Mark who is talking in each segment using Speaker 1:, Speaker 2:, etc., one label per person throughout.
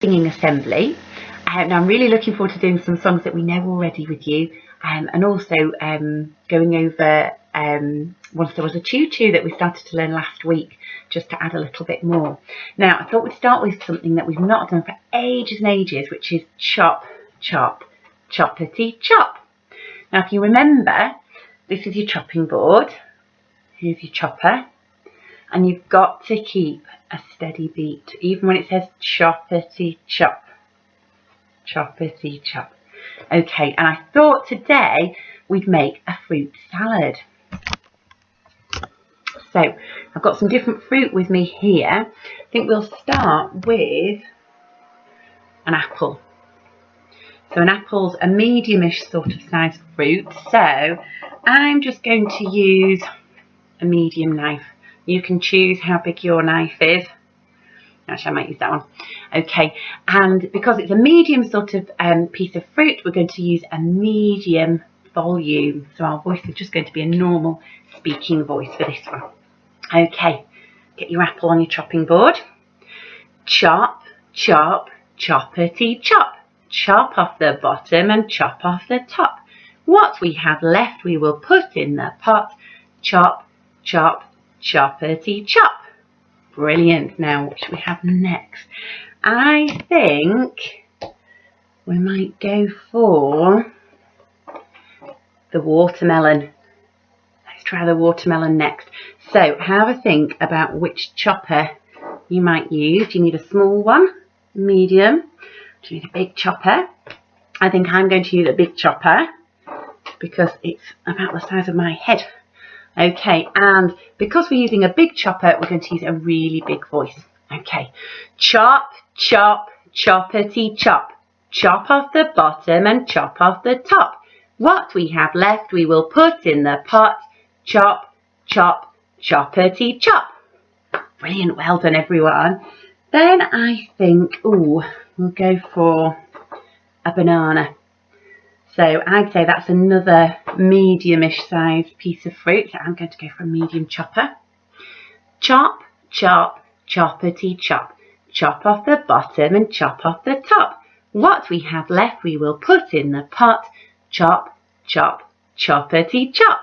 Speaker 1: singing assembly. Now I'm really looking forward to doing some songs that we know already with you, and also going over once there was a choo-choo that we started to learn last week, just to add a little bit more. Now I thought we'd start with something that we've not done for ages and ages, which is chop, chop, choppity chop. Now if you remember, this is your chopping board, here's your chopper, and you've got to keep a steady beat, even when it says choppity chop, choppity chop. Okay, and I thought today we'd make a fruit salad. So I've got some different fruit with me here. I think we'll start with an apple. So an apple's a medium-ish sort of size fruit, so I'm just going to use a medium knife. You can choose how big your knife is. Actually, I might use that one. Okay, and because it's a medium sort of piece of fruit, we're going to use a medium volume. So our voice is just going to be a normal speaking voice for this one. Okay, get your apple on your chopping board. Chop, chop, choppity chop. Chop off the bottom and chop off the top. What we have left we will put in the pot. Chop, chop, choppity chop. Brilliant. Now what should we have next? I think we might go for the watermelon. Let's try the watermelon next. So have a think about which chopper you might use. Do you need a small one? Medium? Do you need a big chopper? I think I'm going to use a big chopper because it's about the size of my head. Okay, and because we're using a big chopper, we're going to use a really big voice. Okay, chop, chop, choppity chop. Chop off the bottom and chop off the top. What we have left we will put in the pot. Chop, chop, choppity chop. Brilliant, well done everyone. Then I think, we'll go for a banana. So I'd say that's another medium-ish size piece of fruit. So I'm going to go for a medium chopper. Chop, chop, choppity chop. Chop off the bottom and chop off the top. What we have left we will put in the pot. Chop, chop, choppity chop.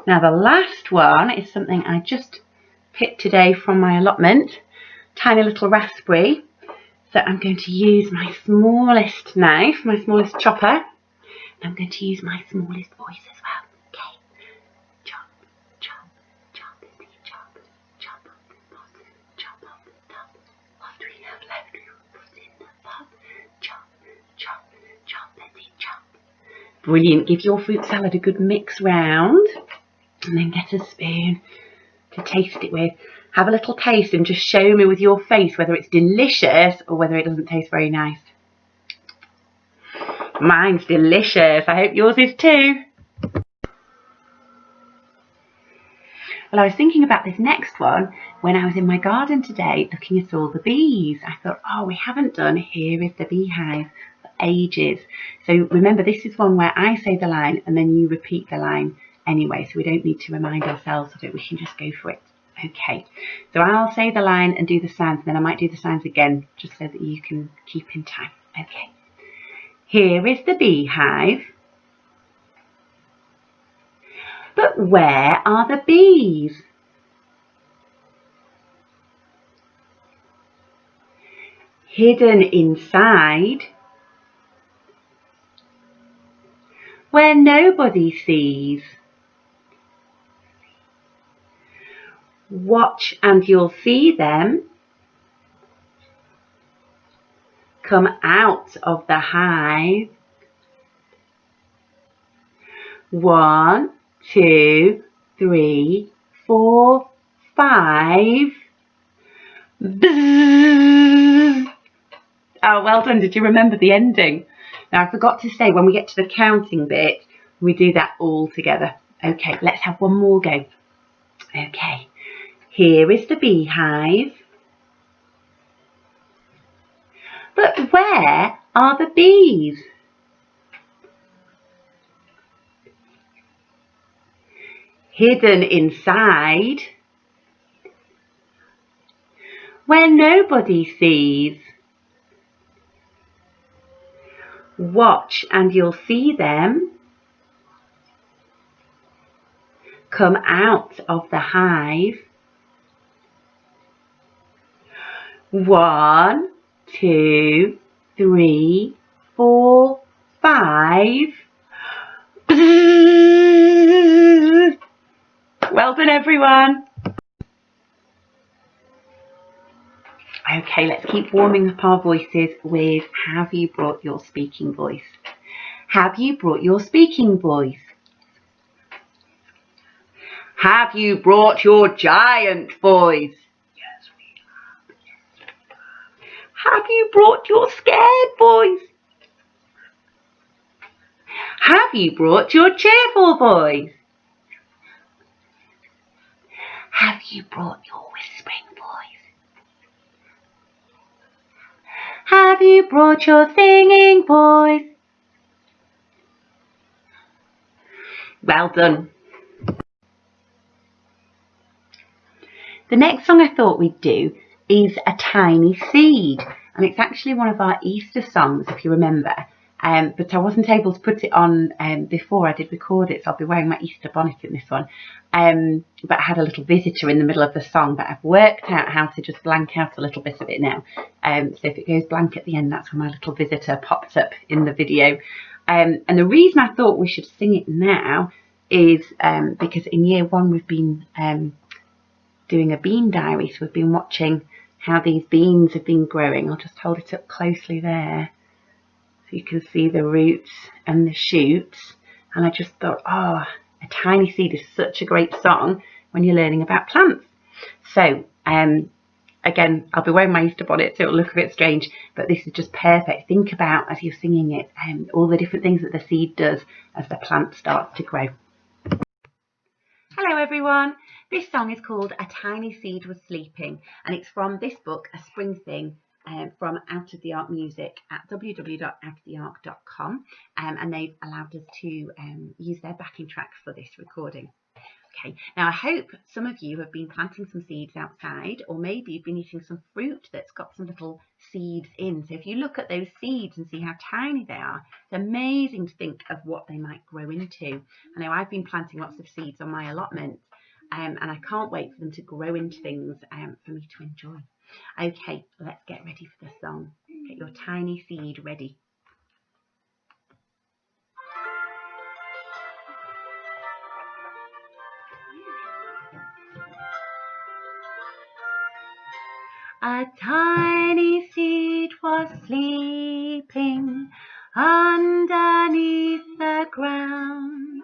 Speaker 1: Now the last one is something I just picked today from my allotment. Tiny little raspberry. So I'm going to use my smallest knife, my smallest chopper. I'm going to use my smallest voice as well. Okay. Chop, chop, choppity chop. Chop off the bottom, chop off the top. What we have left we will put in the pot. Chop, chop, choppity chop. Brilliant. Give your fruit salad a good mix round. And then get a spoon to taste it with. Have a little taste and just show me with your face whether it's delicious or whether it doesn't taste very nice. Mine's delicious. I hope yours is too. Well, I was thinking about this next one when I was in my garden today looking at all the bees. I thought, we haven't done Here is the Beehive for ages. So remember, this is one where I say the line and then you repeat the line anyway. So we don't need to remind ourselves of it. We can just go for it. Okay, so I'll say the line and do the sounds, and then I might do the sounds again just so that you can keep in time. Okay. Here is the beehive. But where are the bees? Hidden inside, where nobody sees. Watch and you'll see them come out of the hive. 1, 2, 3, 4, 5. Bzzz. Oh, well done. Did you remember the ending? Now, I forgot to say, when we get to the counting bit, we do that all together. Okay, let's have one more go. Okay, here is the beehive. But where are the bees? Hidden inside, where nobody sees. Watch and you'll see them come out of the hive. 1, 2, 3, 4, 5. Well done, everyone. Okay, let's keep warming up our voices with have you brought your speaking voice? Have you brought your speaking voice? Have you brought your giant voice? Yes, we have. Have you brought your scared voice? Have you brought your cheerful voice? Have you brought your whispering voice? Have you brought your singing voice? Well done. The next song I thought we'd do is A Tiny Seed, and it's actually one of our Easter songs, if you remember, but I wasn't able to put it on before I did record it, so I'll be wearing my Easter bonnet in this one, but I had a little visitor in the middle of the song, but I've worked out how to just blank out a little bit of it now, so if it goes blank at the end, that's when my little visitor popped up in the video. And the reason I thought we should sing it now is because in year 1 we've been doing a bean diary, so we've been watching how these beans have been growing. I'll just hold it up closely there so you can see the roots and the shoots, and I just thought, oh, A Tiny Seed is such a great song when you're learning about plants. So again, I'll be wearing my Easter bonnet, so it'll look a bit strange, but this is just perfect. Think about, as you're singing it, all the different things that the seed does as the plant starts to grow. Hello everyone, this song is called A Tiny Seed Was Sleeping, and it's from this book, A Spring Thing, from Out of the Ark Music at www.outoftheark.com, and they've allowed us to use their backing track for this recording. Okay, now I hope some of you have been planting some seeds outside, or maybe you've been eating some fruit that's got some little seeds in. So if you look at those seeds and see how tiny they are, it's amazing to think of what they might grow into. I know I've been planting lots of seeds on my allotment, and I can't wait for them to grow into things for me to enjoy. Okay, let's get ready for the song. Get your tiny seed ready. A tiny seed was sleeping underneath the ground.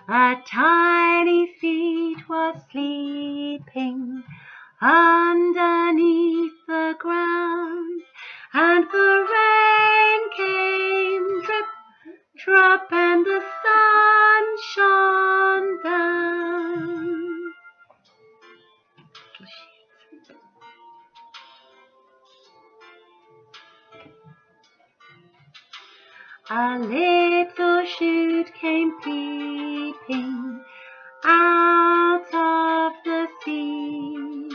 Speaker 1: A tiny seed was sleeping underneath the ground. And the rain came, drip, drop, and the sun shone down. A little shoot came peeping out of the seed.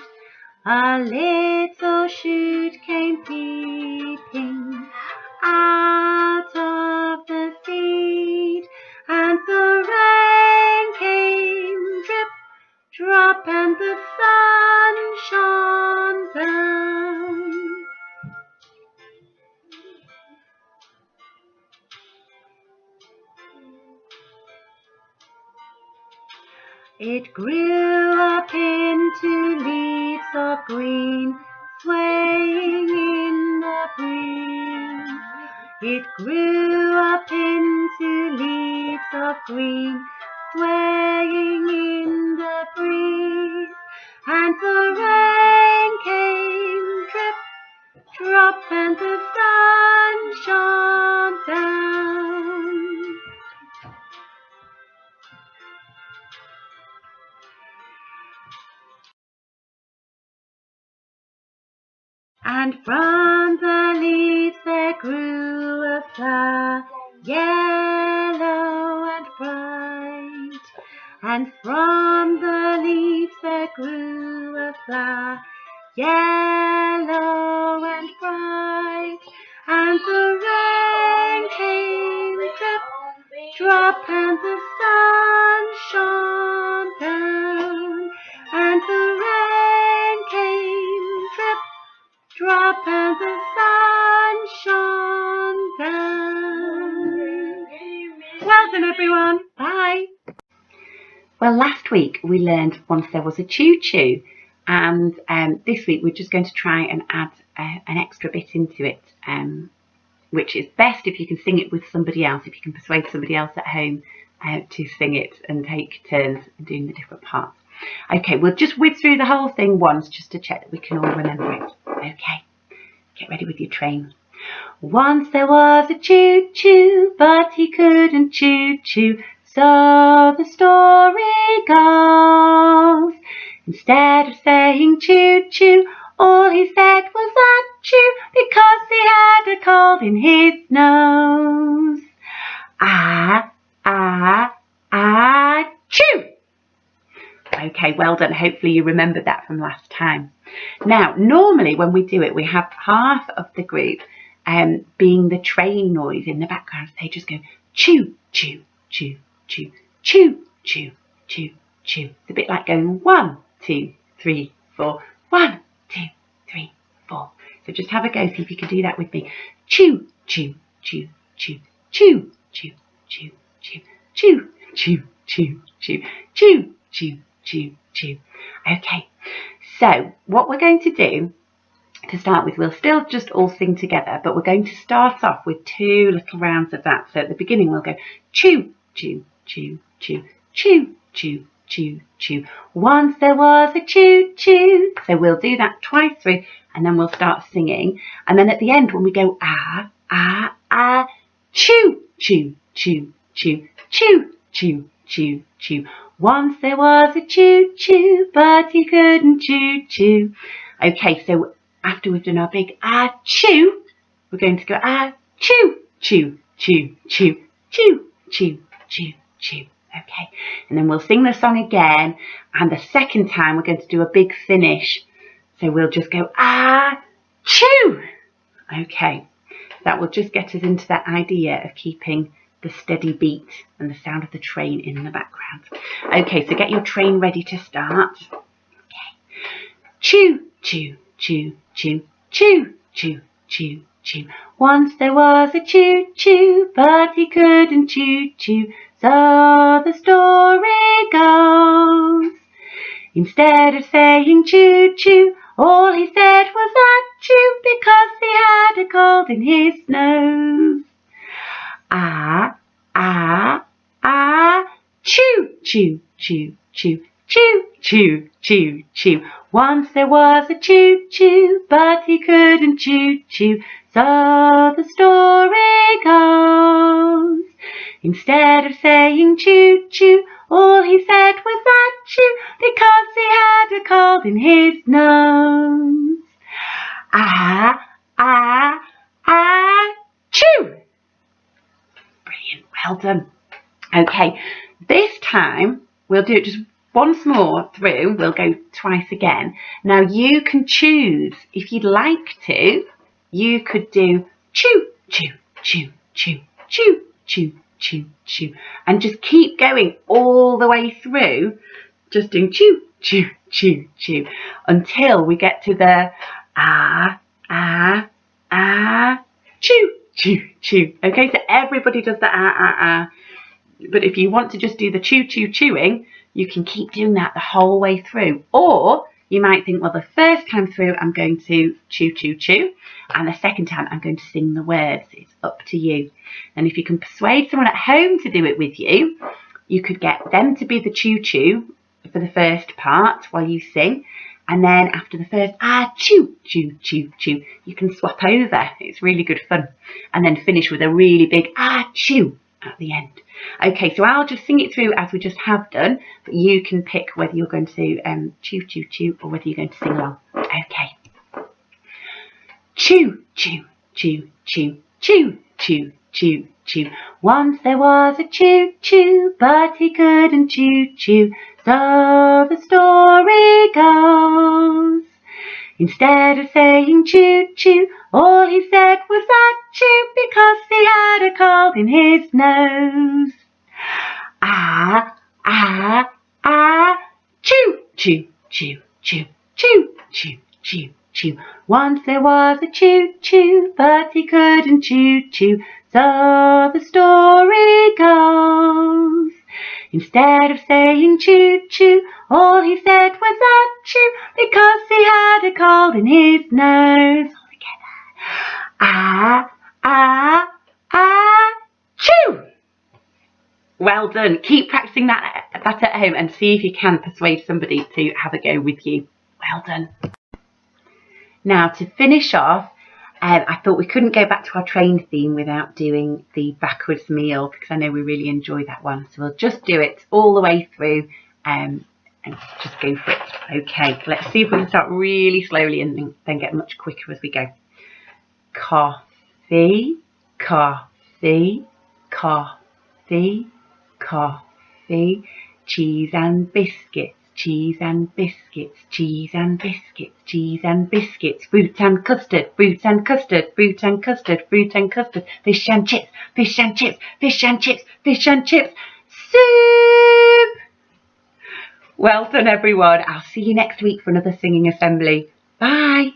Speaker 1: A little shoot came peeping out of the seed, and the rain came, drip, drop, and the sun shone down. It grew up into leaves of green, swaying in the breeze. It grew up into leaves of green, swaying in the breeze. And the rain came, drip, drop, and the sun shone down. And from the leaves there grew a flower, yellow and bright. And from the leaves there grew a flower, yellow and bright. And the rain drop and the sun shone down, and the rain came, drip, drop and the sun shone down. Well done everyone, bye. Well, last week we learned Once There Was a Choo-Choo, and this week we're just going to try and add an extra bit into it, which is best if you can sing it with somebody else, if you can persuade somebody else at home to sing it and take turns doing the different parts. Okay, we'll just whiz through the whole thing once just to check that we can all remember it. Okay, get ready with your train. Once there was a choo-choo, but he couldn't choo-choo, so the story goes. Instead of saying choo-choo, all he said was achoo, because he had a cold in his nose. Ah, ah, ah, choo! Okay, well done. Hopefully you remembered that from last time. Now, normally when we do it, we have half of the group being the train noise in the background. They just go choo, choo, choo, choo, choo, choo, choo, choo. It's a bit like going 1, 2, 3, 4. 1, 2, 3, 4. So just have a go. See if you can do that with me. Choo, choo, choo, choo, choo, choo, choo, choo, choo, choo, choo, choo, choo, choo, choo, choo. Okay. So what we're going to do to start with, we'll still just all sing together, but we're going to start off with 2 little rounds of that. So at the beginning we'll go choo, choo, choo, choo, choo, choo, choo, choo. Once there was a choo-choo. So we'll do that twice through, and then we'll start singing. And then at the end when we go ah, ah, ah, choo, choo, choo, choo, choo, choo, choo, choo. Once there was a choo-choo, but he couldn't choo-choo. Okay, so after we've done our big ah choo, we're going to go ah choo, choo, choo, choo, choo, choo, choo, choo. Okay, and then we'll sing the song again, and the second time we're going to do a big finish. So we'll just go ah choo. Okay, that will just get us into that idea of keeping the steady beat and the sound of the train in the background. Okay, so get your train ready to start. Okay. Choo, choo, choo, choo, choo, choo, choo, choo. Once there was a choo-choo, but he couldn't choo-choo, so the story goes. Instead of saying choo-choo, all he said was achoo, because he had a cold in his nose. Ah, ah, ah, choo, choo, choo, choo, choo, choo, choo, choo. Once there was a choo-choo, but he couldn't choo-choo, so the story goes. Instead of saying choo-choo, all he said was achoo, because he had a cold in his nose. Ah, ah, ah, choo! Brilliant, well done. Okay, this time we'll do it just once more through. We'll go twice again. Now you can choose, if you'd like to, you could do choo, choo, choo, choo, choo, choo, choo, choo, and just keep going all the way through, just doing choo, choo, choo, choo, until we get to the ah, ah, ah, choo, choo, choo. Okay, so everybody does the ah, ah, ah. But if you want to just do the choo, choo, chewing, you can keep doing that the whole way through. Or you might think, well, the first time through, I'm going to choo, choo, choo. And the second time, I'm going to sing the words. It's up to you. And if you can persuade someone at home to do it with you, you could get them to be the choo, choo for the first part while you sing. And then after the first ah, choo, choo, choo, choo, you can swap over. It's really good fun. And then finish with a really big ah, choo at the end. Okay, so I'll just sing it through as we just have done, but you can pick whether you're going to choo, choo, choo, or whether you're going to sing along. Okay. Choo, choo, choo, choo, choo, choo, choo, choo. Once there was a choo-choo, but he couldn't choo-choo, so the story goes. Instead of saying choo-choo, all he said was achoo, because he had a cold in his nose. ah, ah, ah, chew, chew, chew, chew, chew, chew, chew, chew. Once there was a choo-choo, but he couldn't choo-choo, so the story goes. Instead of saying choo-choo, all he said was achoo, because he had a cold in his nose. All together. Ah, ah, ah, chew! Well done. Keep practicing that at home and see if you can persuade somebody to have a go with you. Well done. Now, to finish off, I thought we couldn't go back to our train theme without doing the backwards meal, because I know we really enjoy that one. So we'll just do it all the way through and just go for it. Okay, let's see if we can start really slowly and then get much quicker as we go. Coffee, coffee, coffee, coffee, cheese and biscuits, cheese and biscuits, cheese and biscuits, cheese and biscuits, fruit and custard, fruit and custard, fruit and custard, fruit and custard, fish and chips, fish and chips, fish and chips, fish and chips, soup! Well done everyone. I'll see you next week for another singing assembly. Bye.